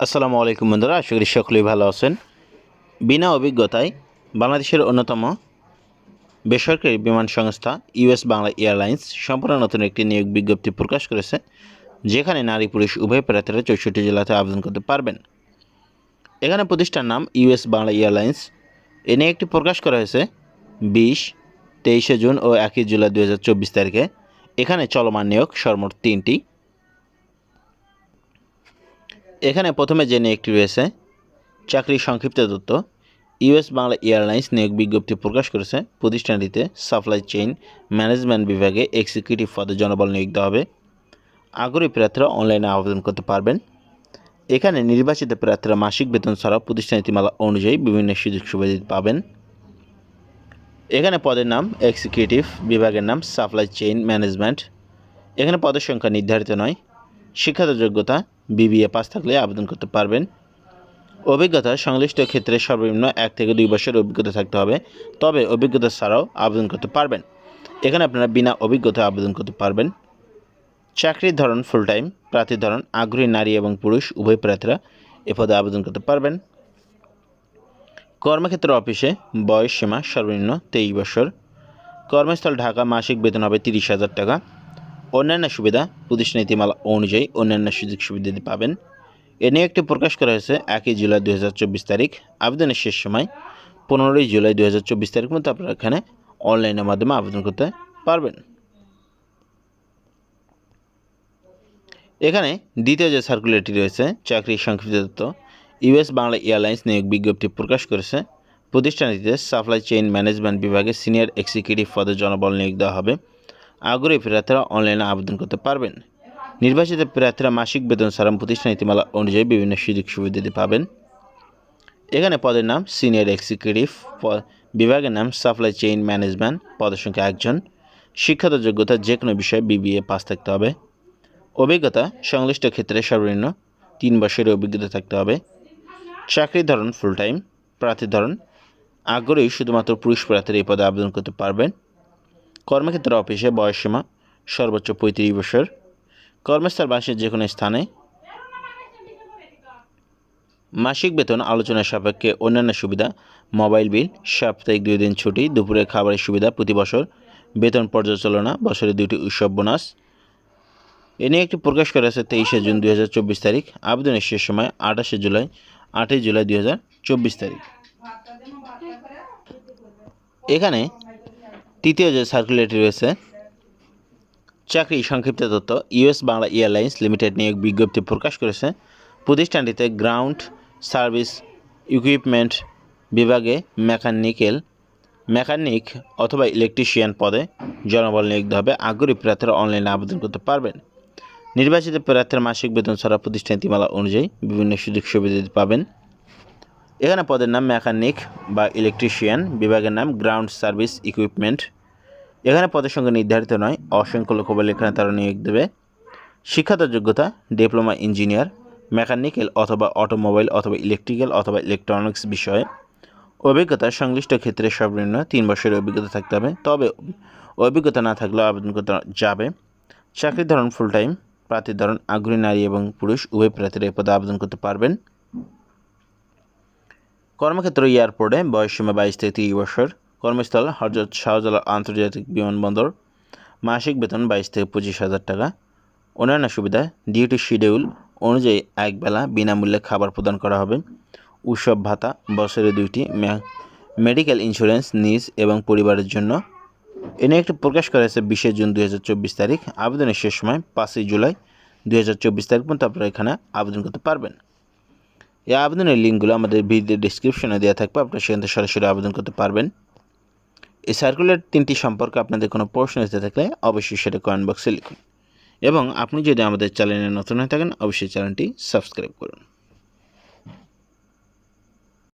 আসসালামু আলাইকুম বন্ধুরা, আশা করি সকলেই ভালো আছেন। বিনা অভিজ্ঞতায় বাংলাদেশের অন্যতম বেসরকারি বিমান সংস্থা ইউএস বাংলা এয়ারলাইন্স সম্পূর্ণ নতুন একটি নিয়োগ বিজ্ঞপ্তি প্রকাশ করেছে, যেখানে নারী পুরুষ উভয় প্রার্থীরা 64 জেলাতে আবেদন করতে পারবেন। এখানে প্রতিষ্ঠান নাম ইউএস বাংলা এয়ারলাইন্স। এ নিয়ে একটি প্রকাশ করা হয়েছে 20, 23 জুন ও 1 জুলাই 2024 তারিখে। এখানে চলমান নিয়োগ সর্বমোট 3টি। এখানে প্রথমে যে নিয়োগটি রয়েছে চাকরির সংক্ষিপ্ত তথ্য। ইউএস বাংলা এয়ারলাইন্স নিয়োগ বিজ্ঞপ্তি প্রকাশ করেছে। প্রতিষ্ঠানটিতে সাপ্লাই চেইন ম্যানেজমেন্ট বিভাগে এক্সিকিউটিভ পদে জনবল নিয়োগ দেওয়া হবে। আগ্রহী প্রার্থীরা অনলাইনে আবেদন করতে পারবেন। এখানে নির্বাচিত প্রার্থীরা মাসিক বেতন ছাড়াও প্রতিষ্ঠান নীতিমালা অনুযায়ী বিভিন্ন সুযোগ সুবিধা পাবেন। এখানে পদের নাম এক্সিকিউটিভ, বিভাগের নাম সাপ্লাই চেইন ম্যানেজমেন্ট। এখানে পদের সংখ্যা নির্ধারিত নয়। শিক্ষাগত যোগ্যতা বিবিএ পাস থাকলে আবেদন করতে পারবেন। অভিজ্ঞতা সংশ্লিষ্ট ক্ষেত্রে সর্বনিম্ন 1 থেকে 2 বছর অভিজ্ঞতা থাকতে হবে, তবে অভিজ্ঞতা ছাড়াও আবেদন করতে পারবেন। এখানে আপনারা বিনা অভিজ্ঞতায় আবেদন করতে পারবেন। চাকরির ধরন ফুল টাইম। প্রার্থীর ধরন আগ্রহী নারী এবং পুরুষ উভয় প্রার্থীরা এ পদে আবেদন করতে পারবেন। কর্মক্ষেত্র অফিসে বয়স সীমা সর্বনিম্ন 23 বছর। কর্মস্থল ঢাকা। মাসিক বেতন হবে 30,000 টাকা। অন্যান্য সুবিধা প্রতিষ্ঠান নীতিমালা অনুযায়ী অন্যান্য সুযোগ সুবিধা পাবেন। এ নিয়ে একটি প্রকাশ করা হয়েছে 1 জুলাই 2024 তারিখ। আবেদনের শেষ সময় 15 জুলাই 2024 তারিখ মধ্যে আপনারা এখানে অনলাইনের মাধ্যমে আবেদন করতে পারবেন। এখানে দ্বিতীয় যে সার্কুলারটি রয়েছে চাকরির সংক্ষিপ্ত তথ্য। ইউএস বাংলা এয়ারলাইন্স নিয়োগ বিজ্ঞপ্তি প্রকাশ করেছে। প্রতিষ্ঠানটিতে সাপ্লাই চেইন ম্যানেজমেন্ট বিভাগে সিনিয়র এক্সিকিউটিভ পদে জনবল নিয়োগ দেওয়া হবে। আগ্রহী প্রার্থীরা অনলাইনে আবেদন করতে পারবেন। নির্বাচিত প্রার্থীরা মাসিক বেতন ছাড়া প্রতিষ্ঠান নীতিমালা অনুযায়ী বিভিন্ন সুযোগ সুবিধা পাবেন। এখানে পদের নাম সিনিয়র এক্সিকিউটিভ, বিভাগের নাম সাপ্লাই চেইন ম্যানেজমেন্ট, পদের সংখ্যা 1 জন। শিক্ষাগত যোগ্যতা যে কোনো বিষয়ে বিবিএ পাস থাকতে হবে। অভিজ্ঞতা সংশ্লিষ্ট ক্ষেত্রে সর্বনিম্ন 3 বছরের অভিজ্ঞতা থাকতে হবে। চাকরির ধরন ফুল টাইম। প্রার্থীর ধরন আগ্রহী শুধুমাত্র পুরুষ প্রার্থীরা এই পদে আবেদন করতে পারবেন। কর্মক্ষেত্র অফিসে বয়সসীমা সর্বোচ্চ 35 বছর। কর্মস্থল বাসের যে কোনো স্থানে। মাসিক বেতন আলোচনার সাপেক্ষে অন্যান্য সুবিধা মোবাইল বিল, সাপ্তাহিক 2 দিন ছুটি, দুপুরে খাবারের সুবিধা প্রতি বছর, বেতন পর্যালোচনা, বছরে 2টি উৎসব বোনাস। এ নিয়ে একটি প্রকাশ করা হয়েছে 23 জুন 2024 তারিখ। আবেদনের শেষ সময় 8 জুলাই 2024 তারিখ। এখানে তৃতীয় যে সার্কুলারটি রয়েছে চাকরি সংক্ষিপ্ত তথ্য। ইউএস বাংলা এয়ারলাইন্স লিমিটেড নিয়োগ বিজ্ঞপ্তি প্রকাশ করেছে। প্রতিষ্ঠানটিতে গ্রাউন্ড সার্ভিস ইকুইপমেন্ট বিভাগে মেকানিক অথবা ইলেকট্রিশিয়ান পদে জনবল নিয়োগ দেওয়া হবে। আগ্রহী প্রার্থীরা অনলাইনে আবেদন করতে পারবেন। নির্বাচিত প্রার্থীরা মাসিক বেতন ছাড়া প্রতিষ্ঠান নীতিমালা অনুযায়ী বিভিন্ন সুযোগ সুবিধা পাবেন। এখানে পদের নাম মেকানিক বা ইলেকট্রিশিয়ান, বিভাগের নাম গ্রাউন্ড সার্ভিস ইকুইপমেন্ট। এখানে পদের সংখ্যা নির্ধারিত নয়। অসংখ্য লোক বলে এখানে তারা নিয়োগ দেবে। শিক্ষাগত যোগ্যতা ডিপ্লোমা ইঞ্জিনিয়ার, মেকানিক্যাল অথবা অটোমোবাইল অথবা ইলেকট্রিক্যাল অথবা ইলেকট্রনিক্স বিষয়ে। অভিজ্ঞতা সংশ্লিষ্ট ক্ষেত্রে সর্বনিম্ন 3 বছরের অভিজ্ঞতা থাকতে হবে, তবে অভিজ্ঞতা না থাকলেও আবেদন করতে যাবে। চাকরির ধরন ফুল টাইম। প্রার্থীর ধরন আগ্রহী নারী এবং পুরুষ উভয় প্রার্থীরা এই পদে আবেদন করতে পারবেন। কর্মক্ষেত্র এয়ারপোর্টে বয়সসীমা 22 থেকে 30 বছর। কর্মস্থল হযরত শাহজালাল আন্তর্জাতিক বিমানবন্দর। মাসিক বেতন 22 থেকে 25,000 টাকা। অন্যান্য সুবিধা ডিউটি শিডিউল অনুযায়ী একবেলা বিনামূল্যে খাবার প্রদান করা হবে। উৎসব ভাতা বছরে 2টি। মেডিকেল ইন্স্যুরেন্স নিজ এবং পরিবারের জন্য। এ নিয়ে একটি প্রকাশ করা হয়েছে 20 জুন 2024 তারিখ। আবেদনের শেষ সময় 5 জুলাই 2024 তারিখ পর্যন্ত আপনারা এখানে আবেদন করতে পারবেন। এই আবেদনের লিঙ্কগুলো আমাদের ভিডিও ডেসক্রিপশনে দেওয়া থাকবে, আপনারা সেখান থেকে সরাসরি আবেদন করতে পারবেন। এই সার্কুলার 3টি সম্পর্কে আপনাদের কোনো প্রশ্ন এসে থাকলে অবশ্যই সেটা কমেন্ট বক্সে লিখুন, এবং আপনি যদি আমাদের চ্যানেলে নতুন হয়ে থাকেন অবশ্যই চ্যানেলটি সাবস্ক্রাইব করুন।